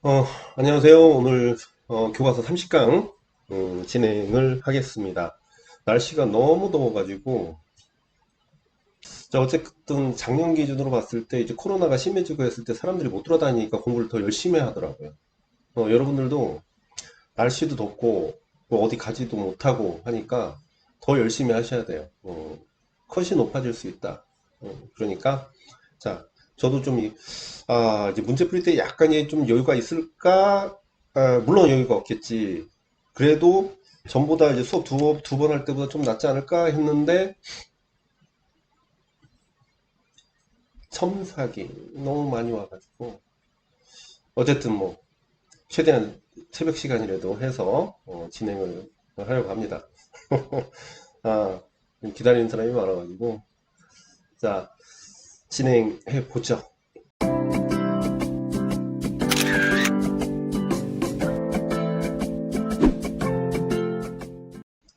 어, 안녕하세요. 오늘 교과서 30강 진행을 하겠습니다. 날씨가 너무 더워가지고 자, 어쨌든 작년 기준으로 봤을 때 이제 코로나가 심해지고 했을 때 사람들이 못 돌아다니니까 공부를 더 열심히 하더라고요. 여러분들도 날씨도 덥고 뭐 어디 가지도 못하고 하니까 더 열심히 하셔야 돼요. 컷이 높아질 수 있다. 그러니까 자, 저도 좀 이제 문제 풀 때 약간의 좀 여유가 있을까? 물론 여유가 없겠지. 그래도 전보다 이제 수업 두 번 할 때보다 좀 낫지 않을까 했는데 첨삭이 너무 많이 와가지고 어쨌든 뭐 최대한 새벽 시간이라도 해서 진행을 하려고 합니다. 아, 기다리는 사람이 많아가지고 자, 진행해 보죠.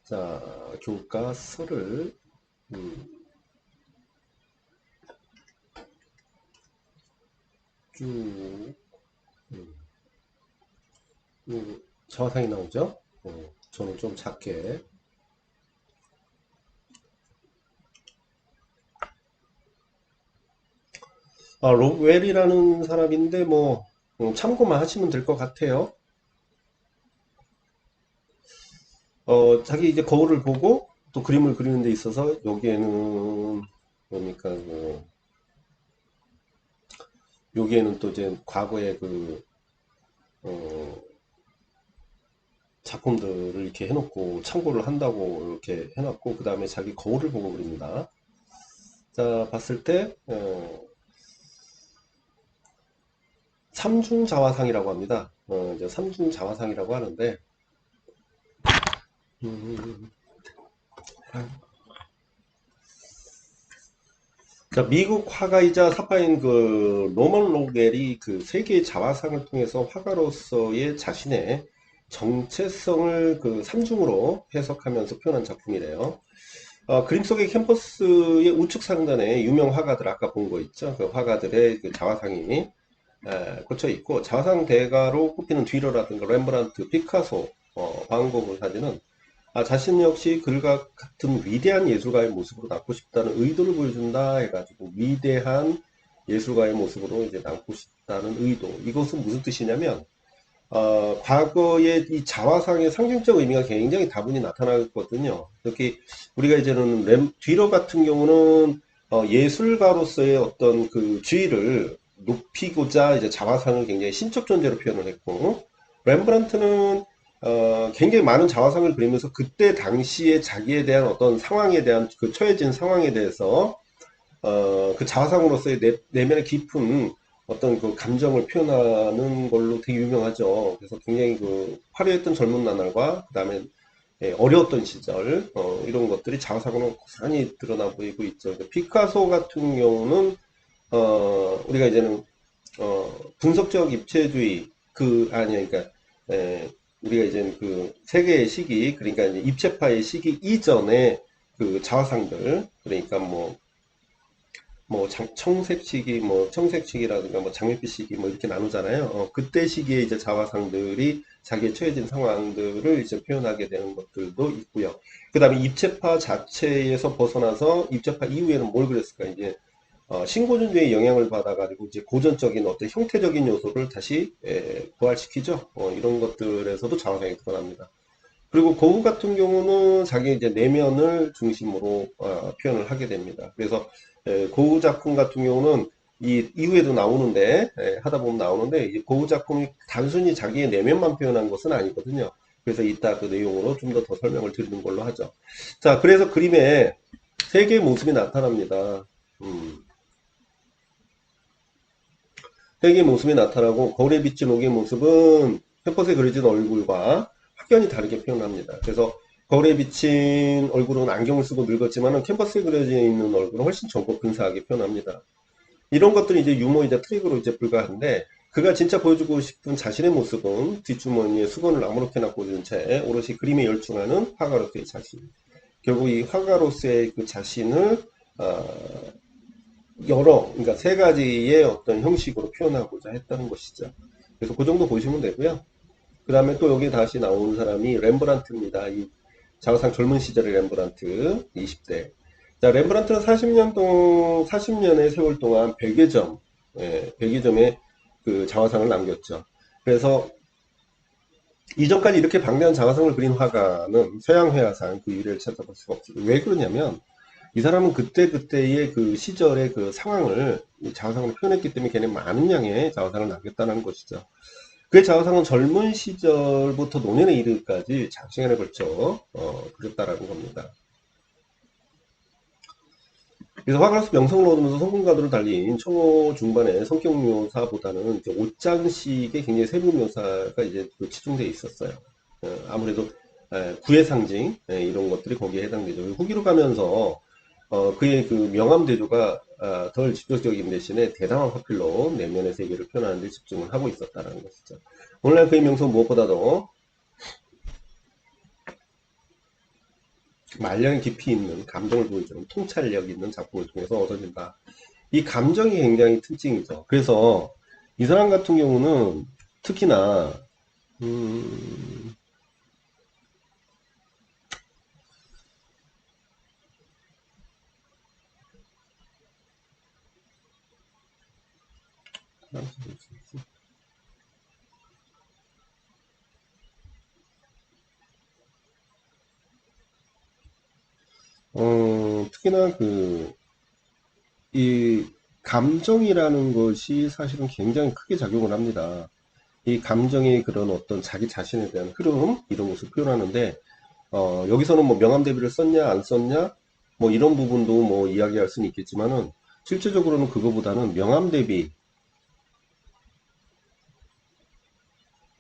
자, 교과서를 음, 쭉 자화상이 나오죠? 저는 좀 작게 록웰이라는 사람인데 뭐 참고만 하시면 될 것 같아요. 자기 이제 거울을 보고 또 그림을 그리는 데 있어서 여기에는 뭡니까 여기에는 또 이제 과거의 어, 작품들을 이렇게 해놓고 참고를 한다고 이렇게 해놨고 그 다음에 자기 거울을 보고 그립니다. 자 봤을 때 삼중자화상이라고 합니다. 이제 삼중자화상이라고 하는데 음, 자, 미국 화가이자 사파인 로먼 로겔이 그 세계의 자화상을 통해서 화가로서의 자신의 정체성을 삼중으로 해석하면서 표현한 작품이래요. 그림 속의 캠퍼스의 우측 상단에 유명 화가들 아까 본 거 있죠? 그 화가들의 그 자화상이 꽂혀 있고 자화상 대가로 꼽히는 뒤로라든가 렘브란트, 피카소, 방고그 사진은 자신 역시 그들과 같은 위대한 예술가의 모습으로 남고 싶다는 의도를 보여준다 해가지고 위대한 예술가의 모습으로 이제 남고 싶다는 의도. 이것은 무슨 뜻이냐면 과거의 이 자화상의 상징적 의미가 굉장히 다분히 나타나거든요. 특히 우리가 이제는 뒤로 같은 경우는 예술가로서의 어떤 그 지위를 높이고자 이제 자화상을 굉장히 신적 존재로 표현을 했고, 렘브란트는 굉장히 많은 자화상을 그리면서 그때 당시에 자기에 대한 어떤 상황에 대한 그 처해진 상황에 대해서 그 자화상으로서의 내면의 깊은 어떤 그 감정을 표현하는 걸로 되게 유명하죠. 그래서 굉장히 화려했던 젊은 나날과 그다음에 어려웠던 시절 이런 것들이 자화상으로 고스란히 드러나 보이고 있죠. 피카소 같은 경우는 우리가 이제는 분석적 입체주의 그러니까 우리가 이제 그 세계의 시기 그러니까 이제 입체파의 시기 이전에 그 자화상들 그러니까 청색 시기, 청색 시기라든가 장밋빛 시기 이렇게 나누잖아요. 그때 시기에 이제 자화상들이 자기의 처해진 상황들을 이제 표현하게 되는 것들도 있고요. 그 다음에 입체파 자체에서 벗어나서 입체파 이후에는 뭘 그랬을까? 이제 신고전주의 영향을 받아가지고 이제 고전적인 어떤 형태적인 요소를 다시 부활시키죠. 이런 것들에서도 자화상이 드러납니다. 그리고 고흐 같은 경우는 자기 이제 내면을 중심으로 표현을 하게 됩니다. 그래서 고흐 작품 같은 경우는 이 이후에도 나오는데 하다 보면 나오는데 이 고흐 작품이 단순히 자기의 내면만 표현한 것은 아니거든요. 그래서 이따 그 내용으로 좀 더 설명을 드리는 걸로 하죠. 자, 그래서 그림에 세 개의 모습이 나타납니다. 음, 세 개의 모습이 나타나고 거울에 비친 옥의 모습은 햇볕에 그려진 얼굴과 확연히 다르게 표현합니다. 그래서 거울에 비친 얼굴은 안경을 쓰고 늙었지만 캔버스에 그려져 있는 얼굴은 훨씬 젊고 근사하게 표현합니다. 이런 것들이 이제 유머이자 트릭으로 이제 불과한데 그가 진짜 보여주고 싶은 자신의 모습은 뒷주머니에 수건을 아무렇게나 꽂은 채 오롯이 그림에 열중하는 화가로서의 자신. 결국 이 화가로서의 그 자신을 그러니까 세 가지의 어떤 형식으로 표현하고자 했다는 것이죠. 그래서 그 정도 보시면 되고요. 그 다음에 또 여기 다시 나온 사람이 렘브란트입니다. 이 자화상 젊은 시절의 렘브란트 20대. 자, 렘브란트는 40년의 세월 동안 100여 점, 100여 점의 그 자화상을 남겼죠. 그래서 이전까지 이렇게 방대한 자화상을 그린 화가는 서양 회화상 그 유래를 찾아볼 수가 없어요. 왜 그러냐면 이 사람은 그때그때의 그 시절의 그 상황을 자화상으로 표현했기 때문에 걔는 많은 양의 자화상을 남겼다는 것이죠. 그 자화상은 젊은 시절부터 노년에 이르기까지 장시간에 걸쳐 그렸다라는 겁니다. 그래서 화가로서 명성을 얻으면서 성공가도를 달린 초중반의 성격 묘사보다는 이제 옷장식의 굉장히 세부 묘사가 이제 치중되어 있었어요. 아무래도 구의 상징 이런 것들이 거기에 해당되죠. 후기로 가면서 그의 그 명암 대조가 덜 직접적인 대신에 대담한 화필로 내면의 세계를 표현하는 데 집중을 하고 있었다는 것이죠. 오늘날 그의 명성은 무엇보다도 말년 깊이 있는 감정을 보여주는 통찰력 있는 작품을 통해서 얻어진다. 이 감정이 굉장히 특징이죠. 그래서 이 사람 같은 경우는 특히나 음, 특히나 이 감정이라는 것이 사실은 굉장히 크게 작용을 합니다. 이 감정의 그런 어떤 자기 자신에 대한 흐름 이런 것을 표현하는데 여기서는 뭐 명암 대비를 썼냐 안 썼냐 뭐 이런 부분도 뭐 이야기할 수는 있겠지만은 실제적으로는 그거보다는 명암 대비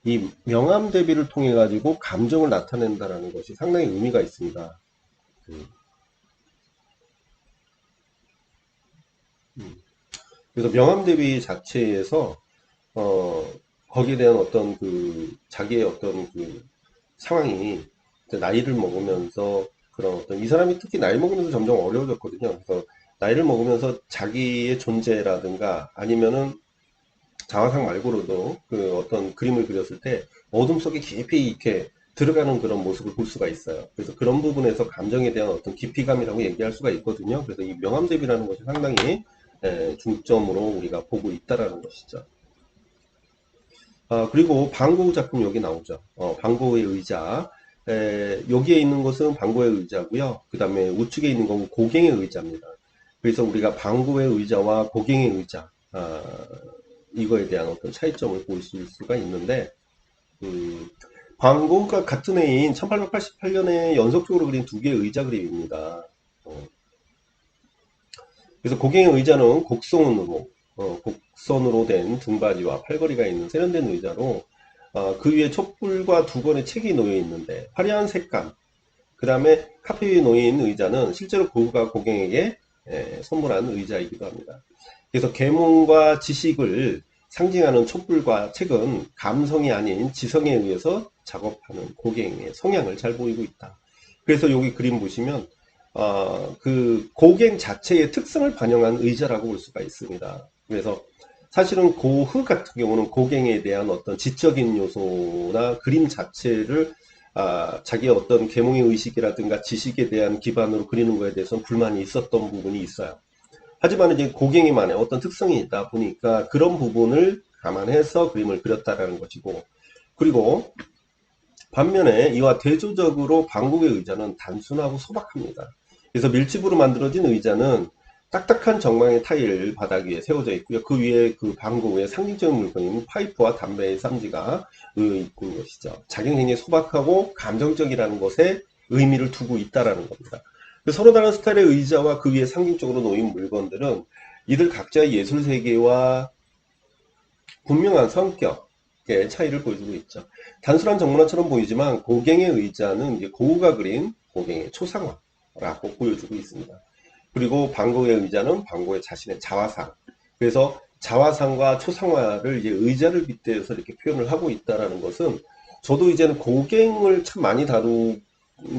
이 명암 대비를 통해 가지고 감정을 나타낸다라는 것이 상당히 의미가 있습니다. 음, 음. 그래서 명암 대비 자체에서 어, 거기에 대한 어떤 자기의 어떤 상황이 이제 나이를 먹으면서 그런 어떤 이 사람이 특히 나이 먹으면서 점점 어려워졌거든요. 그래서 나이를 먹으면서 자기의 존재라든가 아니면은 자화상 말고로도 그 어떤 그림을 그렸을 때 어둠 속에 깊이 이렇게 들어가는 그런 모습을 볼 수가 있어요. 그래서 그런 부분에서 감정에 대한 어떤 깊이감이라고 얘기할 수가 있거든요. 그래서 이 명암대비라는 것이 상당히 중점으로 우리가 보고 있다라는 것이죠. 그리고 방고 작품 여기 나오죠. 방고의 의자. 여기에 있는 것은 방고의 의자고요. 그 다음에 우측에 있는 건 고갱의 의자입니다. 그래서 우리가 방고의 의자와 고갱의 의자, 이거에 대한 어떤 차이점을 보실 수가 있는데, 음, 방고가 같은 해인 1888년에 연속적으로 그린 두 개의 의자 그림입니다. 어, 그래서 고갱의 의자는 곡선으로 된 등받이와 팔걸이가 있는 세련된 의자로 그 위에 촛불과 두 권의 책이 놓여 있는데 화려한 색감, 그 다음에 카페 위에 놓인 의자는 실제로 고흐가 고갱에게 선물한 의자이기도 합니다. 그래서 계몽과 지식을 상징하는 촛불과 책은 감성이 아닌 지성에 의해서 작업하는 고갱의 성향을 잘 보이고 있다. 그래서 여기 그림 보시면 그 고갱 자체의 특성을 반영한 의자라고 볼 수가 있습니다. 그래서 사실은 고흐 같은 경우는 고갱에 대한 어떤 지적인 요소나 그림 자체를 자기의 어떤 계몽의 의식이라든가 지식에 대한 기반으로 그리는 것에 대해서는 불만이 있었던 부분이 있어요. 하지만 이제 고갱이만의 어떤 특성이 있다 보니까 그런 부분을 감안해서 그림을 그렸다라는 것이고, 그리고 반면에 이와 대조적으로 방국의 의자는 단순하고 소박합니다. 그래서 밀집으로 만들어진 의자는 딱딱한 정방의 타일 바닥 위에 세워져 있고요. 그 위에 그 방구의 상징적인 물건인 파이프와 담배의 쌈지가 있는 것이죠. 작용이 굉장히 소박하고 감정적이라는 것에 의미를 두고 있다라는 겁니다. 서로 다른 스타일의 의자와 그 위에 상징적으로 놓인 물건들은 이들 각자의 예술 세계와 분명한 성격의 차이를 보여주고 있죠. 단순한 정문화처럼 보이지만 고갱의 의자는 이제 고흐가 그린 고갱의 초상화라고 보여주고 있습니다. 그리고 방고의 의자는 방고의 자신의 자화상. 그래서 자화상과 초상화를 이제 의자를 빗대어서 이렇게 표현을 하고 있다라는 것은 저도 이제는 고갱을 참 많이 다룬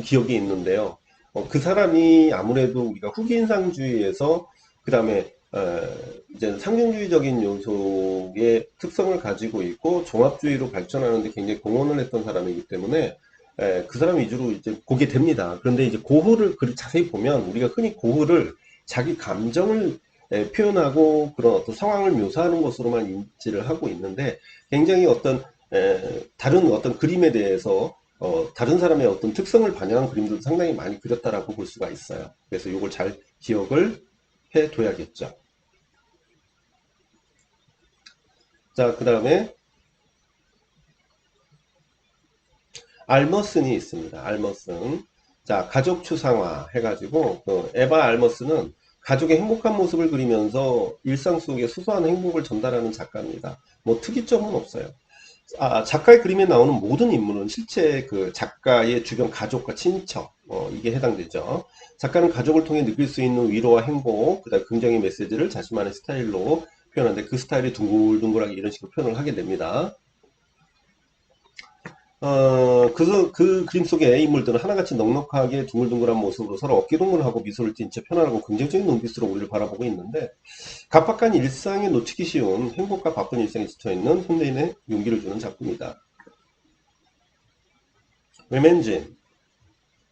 기억이 있는데요. 그 사람이 아무래도 우리가 후기인상주의에서 그 다음에 이제 상징주의적인 요소의 특성을 가지고 있고 종합주의로 발전하는데 굉장히 공헌을 했던 사람이기 때문에 그 사람 위주로 이제 보게 됩니다. 그런데 이제 고흐를 자세히 보면 우리가 흔히 고흐를 자기 감정을 표현하고 그런 어떤 상황을 묘사하는 것으로만 인지를 하고 있는데 굉장히 어떤 다른 어떤 그림에 대해서 다른 사람의 어떤 특성을 반영한 그림들도 상당히 많이 그렸다라고 볼 수가 있어요. 그래서 이걸 잘 기억을 해둬야겠죠. 자, 그 다음에 알머슨이 있습니다. 알머슨. 자, 가족 추상화 해가지고 그 에바 알머슨은 가족의 행복한 모습을 그리면서 일상 속의 소소한 행복을 전달하는 작가입니다. 뭐 특이점은 없어요. 작가의 그림에 나오는 모든 인물은 실제 그 작가의 주변 가족과 친척, 이게 해당되죠. 작가는 가족을 통해 느낄 수 있는 위로와 행복, 그다음 긍정의 메시지를 자신만의 스타일로 표현하는데 그 스타일이 둥글둥글하게 이런 식으로 표현을 하게 됩니다. 그 그림 속의 인물들은 하나같이 넉넉하게 둥글둥글한 모습으로 서로 어깨동무하고 미소를 띤 채 편안하고 긍정적인 눈빛으로 우리를 바라보고 있는데 각박한 일상에 놓치기 쉬운 행복과 바쁜 일상에 지쳐있는 현대인의 용기를 주는 작품이다. 외멘진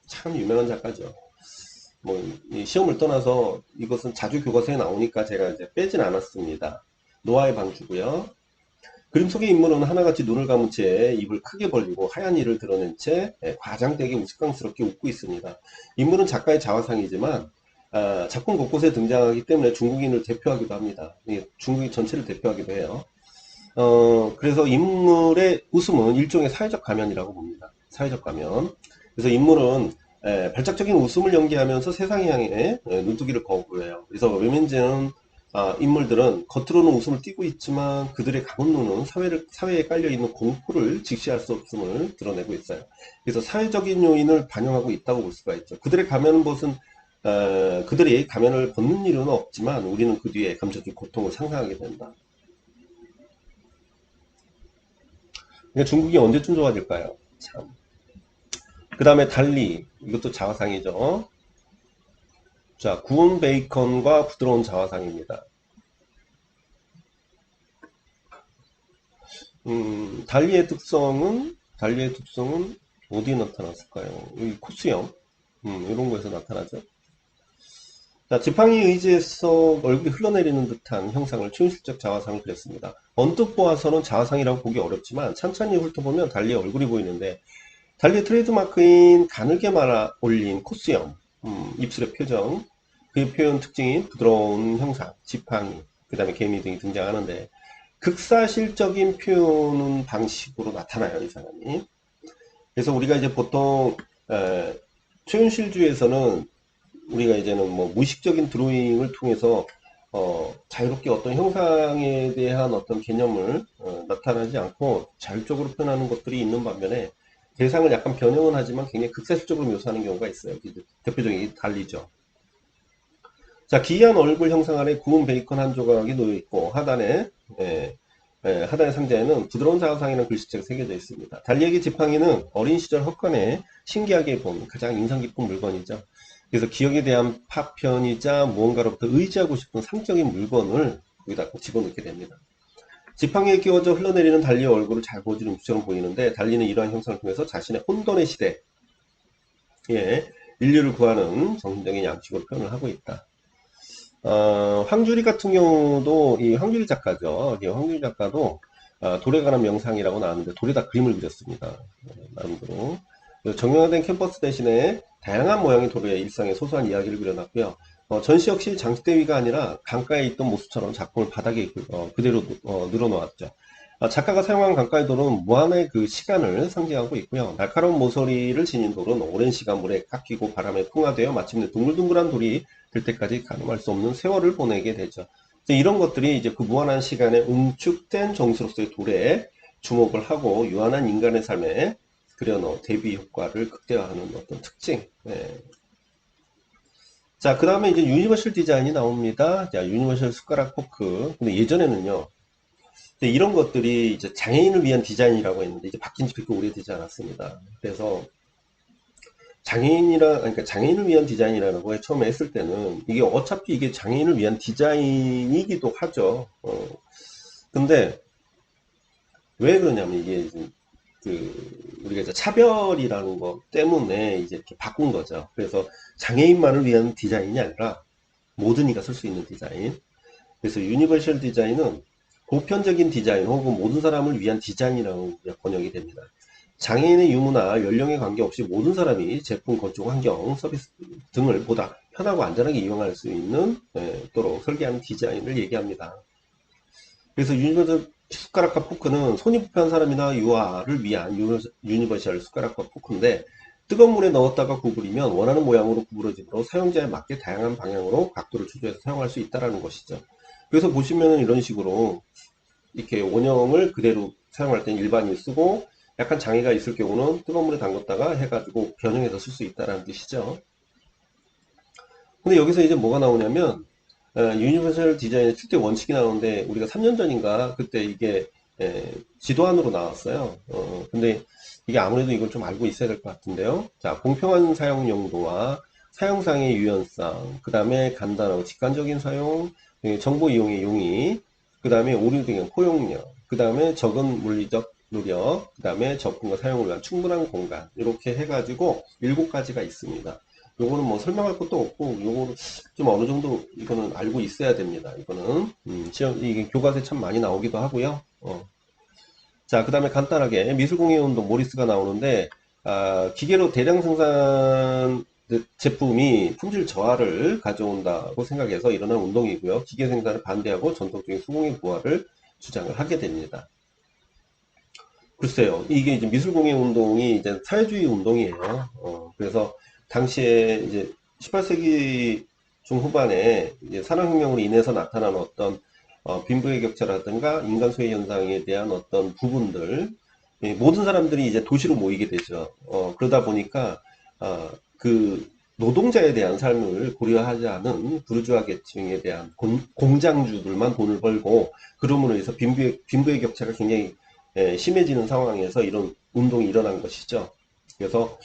참 유명한 작가죠. 뭐 시험을 떠나서 이것은 자주 교과서에 나오니까 제가 이제 빼진 않았습니다. 노아의 방주고요. 그림 속의 인물은 하나같이 눈을 감은 채 입을 크게 벌리고 하얀 이를 드러낸 채 과장되게 우스꽝스럽게 웃고 있습니다. 인물은 작가의 자화상이지만 작품 곳곳에 등장하기 때문에 중국인을 대표하기도 합니다. 중국인 전체를 대표하기도 해요. 그래서 인물의 웃음은 일종의 사회적 가면이라고 봅니다. 사회적 가면. 그래서 인물은 발작적인 웃음을 연기하면서 세상을 향해 눈두기를 거고해요. 그래서 외면지는 인물들은 겉으로는 웃음을 띠고 있지만 그들의 감은 눈은 사회에 깔려있는 공포를 직시할 수 없음을 드러내고 있어요. 그래서 사회적인 요인을 반영하고 있다고 볼 수가 있죠. 그들의 가면은 무슨 그들이 가면을 벗는 일은 없지만 우리는 그 뒤에 감춰진 고통을 상상하게 된다. 그러니까 중국이 언제쯤 좋아질까요? 참. 그 다음에 달리 이것도 자화상이죠. 자, 구운 베이컨과 부드러운 자화상입니다. 달리의 특성은 어디에 나타났을까요? 여기 코수염, 이런 거에서 나타나죠. 자, 지팡이 의지에서 얼굴이 흘러내리는 듯한 형상을 초현실적 자화상을 그렸습니다. 언뜻 보아서는 자화상이라고 보기 어렵지만 찬찬히 훑어보면 달리의 얼굴이 보이는데 달리의 트레이드마크인 가늘게 말아 올린 코수염, 입술의 표정, 그의 표현 특징인 부드러운 형상, 지팡이, 그 다음에 개미 등이 등장하는데 극사실적인 표현 방식으로 나타나요, 이 사람이. 그래서 우리가 이제 보통 초현실주의에서는 우리가 이제는 뭐 무의식적인 드로잉을 통해서 자유롭게 어떤 형상에 대한 어떤 개념을 나타나지 않고 자율적으로 표현하는 것들이 있는 반면에 대상을 약간 변형은 하지만 굉장히 극사실적으로 묘사하는 경우가 있어요. 대표적인 달리죠. 자, 기이한 얼굴 형상 아래 구운 베이컨 한 조각이 놓여 있고 하단의 상자에는 부드러운 자화상이라는 글씨체가 새겨져 있습니다. 달리에게 지팡이는 어린 시절 헛간에 신기하게 본 가장 인상 깊은 물건이죠. 그래서 기억에 대한 파편이자 무언가로부터 의지하고 싶은 상적인 물건을 거기다 꼭 집어넣게 됩니다. 지팡이에 끼워져 흘러내리는 달리의 얼굴을 잘 보여주는 입술처럼 보이는데 달리는 이러한 형상을 통해서 자신의 혼돈의 시대에 인류를 구하는 정신적인 양식으로 표현을 하고 있다. 황주리 같은 경우도 이 황주리 작가죠. 이 황주리 작가도 돌에 관한 명상이라고 나왔는데 돌에다 그림을 그렸습니다. 나름대로. 정형화된 캠퍼스 대신에 다양한 모양의 돌의 일상의 소소한 이야기를 그려놨고요. 전시 역시 장식대 위가 아니라 강가에 있던 모습처럼 작품을 바닥에 그대로 늘어놓았죠. 작가가 사용한 강가의 돌은 무한의 그 시간을 상징하고 있고요. 날카로운 모서리를 지닌 돌은 오랜 시간 물에 깎이고 바람에 풍화되어 마침내 둥글둥글한 돌이 될 때까지 가늠할 수 없는 세월을 보내게 되죠. 이런 것들이 이제 그 무한한 시간에 응축된 정수로서의 돌에 주목을 하고 유한한 인간의 삶에 그려놓은 대비 효과를 극대화하는 어떤 특징. 자, 그 다음에 이제 유니버셜 디자인이 나옵니다. 자, 유니버셜 숟가락 포크. 근데 예전에는요, 이런 것들이 이제 장애인을 위한 디자인이라고 했는데 이제 바뀐 지 그렇게 오래되지 않았습니다. 그래서 그러니까 장애인을 위한 디자인이라고 처음에 했을 때는 이게 어차피 이게 장애인을 위한 디자인이기도 하죠. 근데 왜 그러냐면 이게 우리가 이제 차별이라는 것 때문에 이제 이렇게 바꾼 거죠. 그래서 장애인만을 위한 디자인이 아니라 모든 이가 쓸 수 있는 디자인. 그래서 유니버셜 디자인은 보편적인 디자인 혹은 모든 사람을 위한 디자인이라고 번역이 됩니다. 장애인의 유무나 연령에 관계없이 모든 사람이 제품, 건축, 환경, 서비스 등을 보다 편하고 안전하게 이용할 수 있는 도록 설계하는 디자인을 얘기합니다. 그래서 유니버셜 숟가락과 포크는 손이 불편한 사람이나 유아를 위한 유니버셜 숟가락과 포크인데 뜨거운 물에 넣었다가 구부리면 원하는 모양으로 구부러지므로 사용자에 맞게 다양한 방향으로 각도를 조절해서 사용할 수 있다는 것이죠. 그래서 보시면 이런 식으로 이렇게 원형을 그대로 사용할 때는 일반인이 쓰고 약간 장애가 있을 경우는 뜨거운 물에 담갔다가 해가지고 변형해서 쓸 수 있다는 뜻이죠. 근데 여기서 이제 뭐가 나오냐면 유니버설 디자인의 출제 원칙이 나오는데 우리가 3년 전인가 그때 이게 지도안으로 나왔어요. 근데 이게 아무래도 이걸 좀 알고 있어야 될 것 같은데요. 자, 공평한 사용 용도와 사용상의 유연성, 그 다음에 간단하고 직관적인 사용, 정보 이용의 용이, 그 다음에 오류 등의 포용력, 그 다음에 적은 물리적 노력, 그 다음에 접근과 사용을 위한 충분한 공간, 이렇게 해가지고 7가지가 있습니다. 요거는 뭐 설명할 것도 없고, 요거는 좀 어느 정도 이거는 알고 있어야 됩니다. 이거는 시험 이게 교과서에 참 많이 나오기도 하고요. 자, 그 다음에 간단하게 미술공예 운동 모리스가 나오는데 기계로 대량 생산 제품이 품질 저하를 가져온다고 생각해서 일어난 운동이고요. 기계 생산을 반대하고 전통적인 수공예 부활을 주장을 하게 됩니다. 글쎄요, 이게 이제 미술공예 운동이 이제 사회주의 운동이에요. 그래서 당시에 이제 18세기 중후반에 이제 산업혁명으로 인해서 나타난 어떤 빈부의 격차라든가 인간 소외 현상에 대한 어떤 부분들, 모든 사람들이 이제 도시로 모이게 되죠. 그러다 보니까 그 노동자에 대한 삶을 고려하지 않은 부르주아 계층에 대한 공장주들만 돈을 벌고 그러므로 해서 빈부의 격차가 굉장히 심해지는 상황에서 이런 운동이 일어난 것이죠. 그래서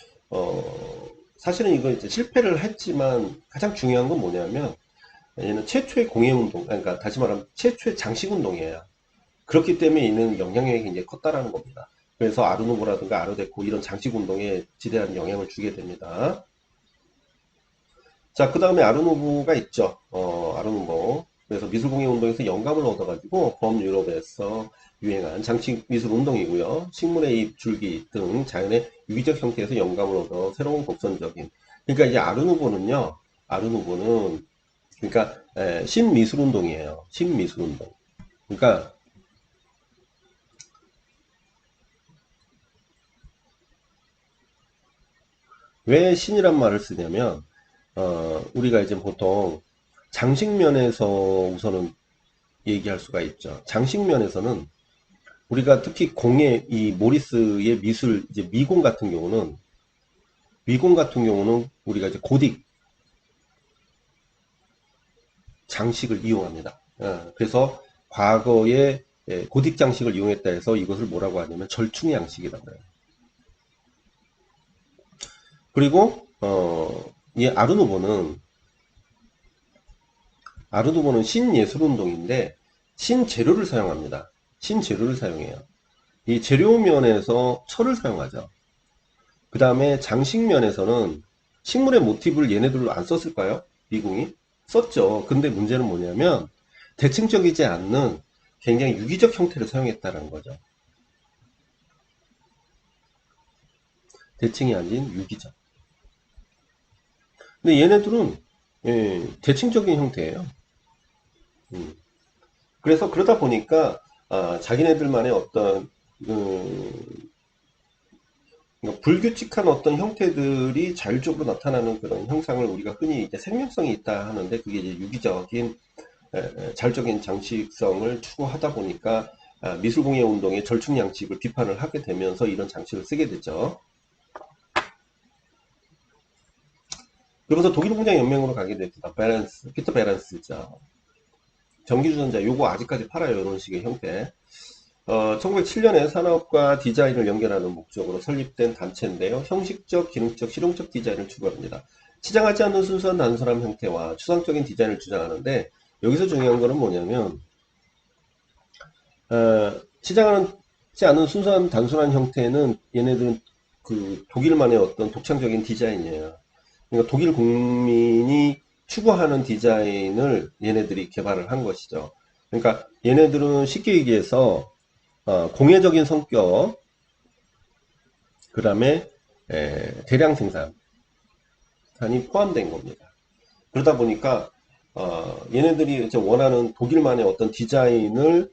사실은 이거 이제 실패를 했지만 가장 중요한 건 뭐냐면 얘는 최초의 공예운동, 그러니까 다시 말하면 최초의 장식운동이에요. 그렇기 때문에 이는 영향력이 굉장히 컸다라는 겁니다. 그래서 아르누보라든가 아르데코 이런 장식운동에 지대한 영향을 주게 됩니다. 자, 그 다음에 아르누보가 있죠. 아르누보. 그래서 미술공예 운동에서 영감을 얻어가지고 범유럽에서 유행한 장식 미술 운동이고요. 식물의 잎, 줄기 등 자연의 유기적 형태에서 영감을 얻어 새로운 곡선적인. 그러니까 이제 아르누보는 그러니까 신미술 운동이에요. 신미술 운동. 그러니까 왜 신이란 말을 쓰냐면 우리가 이제 보통 장식면에서 우선은 얘기할 수가 있죠. 장식면에서는 우리가 특히 공예 이 모리스의 미술 이제 미공 같은 경우는 우리가 이제 고딕 장식을 이용합니다. 그래서 과거에 고딕 장식을 이용했다 해서 이것을 뭐라고 하냐면 절충 양식이라고 해요. 그리고 이 아르누보는 신예술운동인데 신재료를 사용합니다. 신재료를 사용해요. 이 재료면에서 철을 사용하죠. 그 다음에 장식면에서는 식물의 모티브를 얘네들로 안 썼을까요? 미궁이? 썼죠. 근데 문제는 뭐냐면 대칭적이지 않는 굉장히 유기적 형태를 사용했다는 거죠. 대칭이 아닌 유기적. 근데 얘네들은 대칭적인 형태예요. 그래서 그러다 보니까 자기네들만의 어떤 그러니까 불규칙한 어떤 형태들이 자율적으로 나타나는 그런 형상을 우리가 흔히 이제 생명성이 있다 하는데 그게 이제 유기적인 자율적인 장식성을 추구하다 보니까 미술공예 운동의 절충 양식을 비판을 하게 되면서 이런 장식을 쓰게 되죠. 그러면서 독일 공장 연맹으로 가게 됩니다. 피터 베란스죠. 전기주전자 요거 아직까지 팔아요. 이런 식의 형태. 1907년에 산업과 디자인을 연결하는 목적으로 설립된 단체인데요. 형식적, 기능적, 실용적 디자인을 추구합니다. 치장하지 않는 순수한 단순한 형태와 추상적인 디자인을 주장하는데 여기서 중요한 거는 뭐냐면 치장하지 않은 순수한 단순한 형태는 얘네들은 그 독일만의 어떤 독창적인 디자인이에요. 그러니까 독일 국민이 추구하는 디자인을 얘네들이 개발을 한 것이죠. 그러니까 얘네들은 쉽게 얘기해서 공예적인 성격, 그 다음에 대량 생산이 포함된 겁니다. 그러다 보니까 얘네들이 이제 원하는 독일만의 어떤 디자인을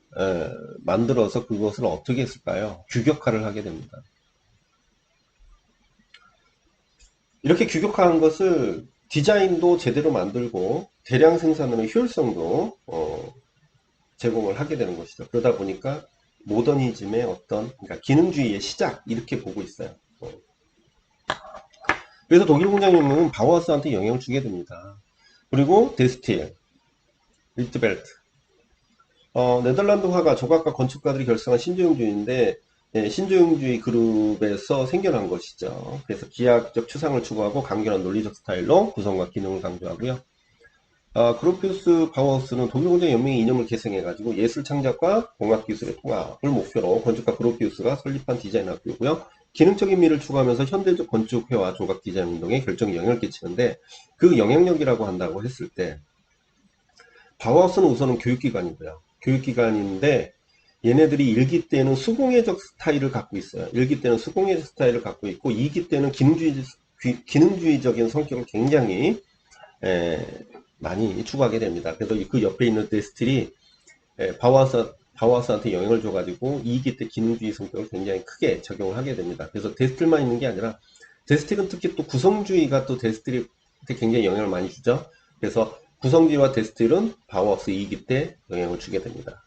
만들어서 그것을 어떻게 했을까요? 규격화를 하게 됩니다. 이렇게 규격화한 것을 디자인도 제대로 만들고 대량 생산으로 효율성도 제공을 하게 되는 것이죠. 그러다 보니까 모더니즘의 어떤 그러니까 기능주의의 시작 이렇게 보고 있어요. 그래서 독일 공장님은 바우하우스한테 영향을 주게 됩니다. 그리고 데스틸, 리트벨트, 네덜란드 화가 조각가 건축가들이 결성한 신조형주의인데 신조형주의 그룹에서 생겨난 것이죠. 그래서 기하학적 추상을 추구하고 강렬한 논리적 스타일로 구성과 기능을 강조하고요. 그로피우스 바우하우스는 독일공장연맹의 이념을 계승해가지고 예술 창작과 공학기술의 통합을 목표로 건축가 그로피우스가 설립한 디자인 학교고요. 기능적인 미를 추구하면서 현대적 건축회화 조각 디자인 운동에 결정적 영향을 끼치는데 그 영향력이라고 한다고 했을 때 바우하우스는 우선은 교육기관이고요. 교육기관인데 얘네들이 1기 때는 수공예적 스타일을 갖고 있어요. 1기 때는 수공예적 스타일을 갖고 있고 2기 때는 기능주의적인 성격을 굉장히 많이 추구하게 됩니다. 그래서 그 옆에 있는 데스틸이 바우하우스한테 영향을 줘가지고 2기 때 기능주의 성격을 굉장히 크게 적용을 하게 됩니다. 그래서 데스틸만 있는 게 아니라 데스틸은 특히 또 구성주의가 또 데스틸한테 굉장히 영향을 많이 주죠. 그래서 구성주의와 데스틸은 바우하우스 2기 때 영향을 주게 됩니다.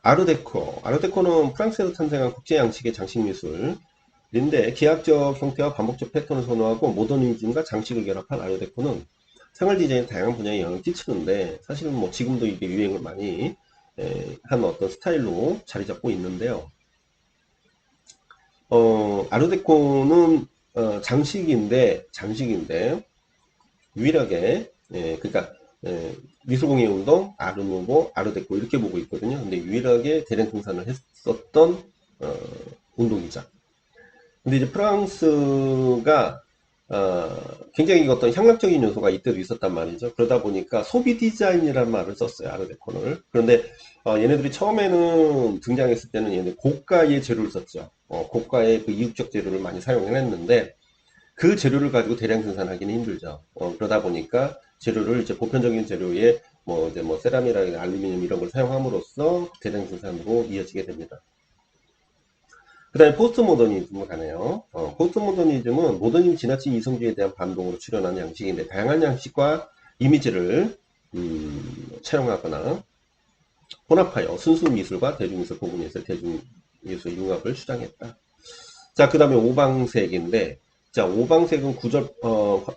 아르데코는 프랑스에서 탄생한 국제 양식의 장식 미술인데 기하학적 형태와 반복적 패턴을 선호하고 모더니즘과 장식을 결합한 아르데코는 생활 디자인 다양한 분야에 영향을 끼치는데 사실은 뭐 지금도 이게 유행을 많이 한 어떤 스타일로 자리 잡고 있는데요. 아르데코는 장식인데 유일하게 그러니까 미술공예 운동, 아르누보, 아르데코 이렇게 보고 있거든요. 근데 유일하게 대량 생산을 했었던 운동이죠. 근데 이제 프랑스가 굉장히 어떤 향락적인 요소가 이때도 있었단 말이죠. 그러다 보니까 소비 디자인이라는 말을 썼어요. 아르데코를. 그런데 얘네들이 처음에는 등장했을 때는 얘네 고가의 재료를 썼죠. 고가의 그 이국적 재료를 많이 사용을 했는데 그 재료를 가지고 대량 생산하기는 힘들죠. 그러다 보니까 재료를 이제 보편적인 재료에 이제 세라믹이나 알루미늄 이런 걸 사용함으로써 대량 생산으로 이어지게 됩니다. 그 다음에 포스트 모더니즘으로 가네요. 포스트 모더니즘은 모더니즘 지나친 이성주의에 대한 반동으로 출현한 양식인데 다양한 양식과 이미지를 차용하거나 혼합하여 순수 미술과 대중미술, 고급미술, 대중미술 융합을 주장했다. 자, 그 다음에 오방색인데 자, 오방색은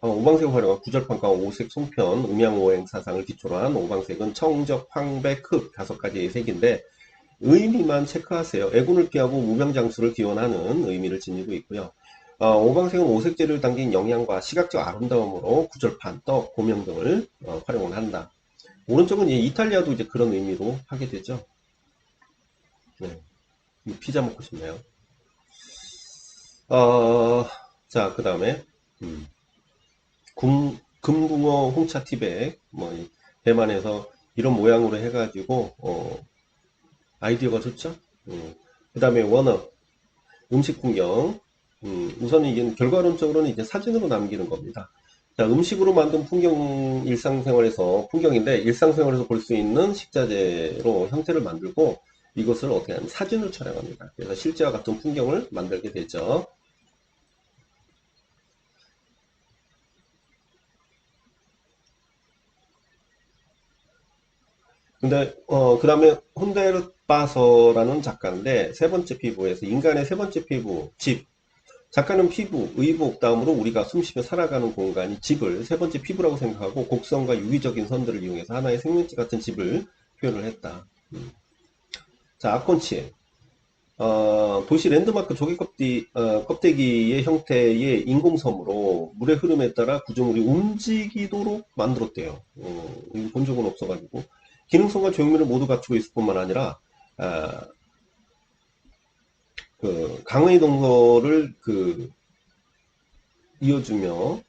오방색을 활용한 구절판과 오색 송편, 음양오행 사상을 기초로 한 오방색은 청적, 황백, 흑 다섯 가지의 색인데 의미만 체크하세요. 애군을 피하고 무병장수를 기원하는 의미를 지니고 있고요. 오방색은 오색 재료를 담긴 영양과 시각적 아름다움으로 구절판, 떡, 고명 등을 활용을 한다. 오른쪽은 이탈리아도 이제 그런 의미로 하게 되죠. 네, 피자 먹고 싶네요. 자, 그 다음에 금붕어 홍차 티백 대만에서 이런 모양으로 해가지고 아이디어가 좋죠. 그 다음에 원어 음식 풍경. 우선 이게 결과론적으로는 이제 사진으로 남기는 겁니다. 자, 음식으로 만든 풍경인데 일상생활에서 볼 수 있는 식자재로 형태를 만들고 이것을 어떻게 하면 사진을 촬영합니다. 그래서 실제와 같은 풍경을 만들게 되죠. 근데 그 다음에 혼데르바서라는 작가인데 세 번째 피부에서 인간의 세 번째 피부 집 작가는 피부, 의복 다음으로 우리가 숨쉬며 살아가는 공간이 집을 세 번째 피부라고 생각하고 곡선과 유기적인 선들을 이용해서 하나의 생명체 같은 집을 표현을 했다. 자, 아콘치. 도시 랜드마크 껍데기의 형태의 인공섬으로 물의 흐름에 따라 구조물이 움직이도록 만들었대요. 이거 본 적은 없어가지고. 기능성과 조형미를 모두 갖추고 있을 뿐만 아니라, 아, 강의 동서를 이어주며,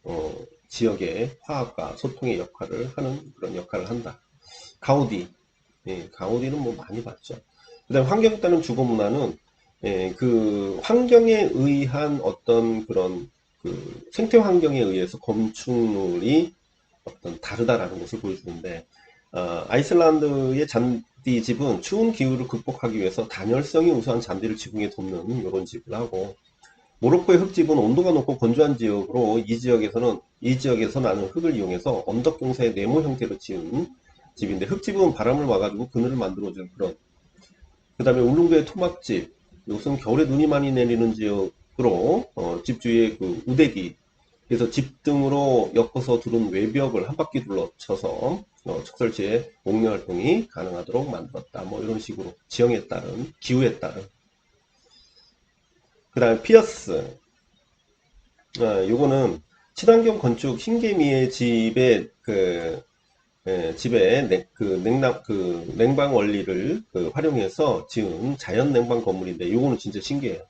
지역의 화합과 소통의 역할을 하는 그런 역할을 한다. 가우디. 예, 가우디는 뭐 많이 봤죠. 그 다음에 환경에 따른 주거 문화는 그 환경에 의한 어떤 그런 생태 환경에 의해서 건축물이 어떤 다르다라는 것을 보여주는데 아이슬란드의 잔디집은 추운 기후를 극복하기 위해서 단열성이 우수한 잔디를 지붕에 돕는 이런 집을 하고 모로코의 흙집은 온도가 높고 건조한 지역으로 이 지역에서 나는 흙을 이용해서 언덕 경사의 네모 형태로 지은 집인데 흙집은 바람을 막아주고 그늘을 만들어주는 그런 그 다음에 울릉도의 토막집 이것은 겨울에 눈이 많이 내리는 지역으로 집 주위에 우대기 그래서 집 등으로 엮어서 두른 외벽을 한 바퀴 둘러쳐서 척설지에 옥내 활동이 가능하도록 만들었다. 뭐 이런 식으로 지형에 따른 기후에 따른 그 다음에 피어스 요거는 친환경 건축 흰개미의 집의 집에 냉방 원리를 활용해서 지은 자연 냉방 건물인데 요거는 진짜 신기해요.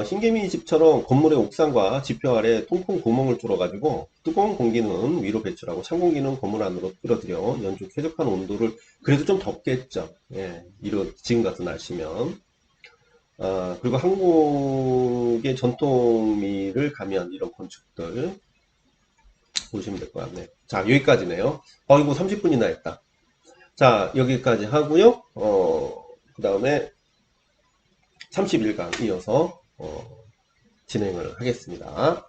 흰개미 집처럼 건물의 옥상과 지표 아래 통풍 구멍을 뚫어가지고 뜨거운 공기는 위로 배출하고 찬 공기는 건물 안으로 끌어들여 연중 쾌적한 온도를 그래도 좀 덥겠죠. 예, 지금 같은 날씨면. 그리고 한국의 전통미를 가미한 이런 건축들 보시면 될 것 같네요. 자, 여기까지네요. 이거 30분이나 했다. 자, 여기까지 하고요. 그 다음에 31강 이어서 진행을 하겠습니다.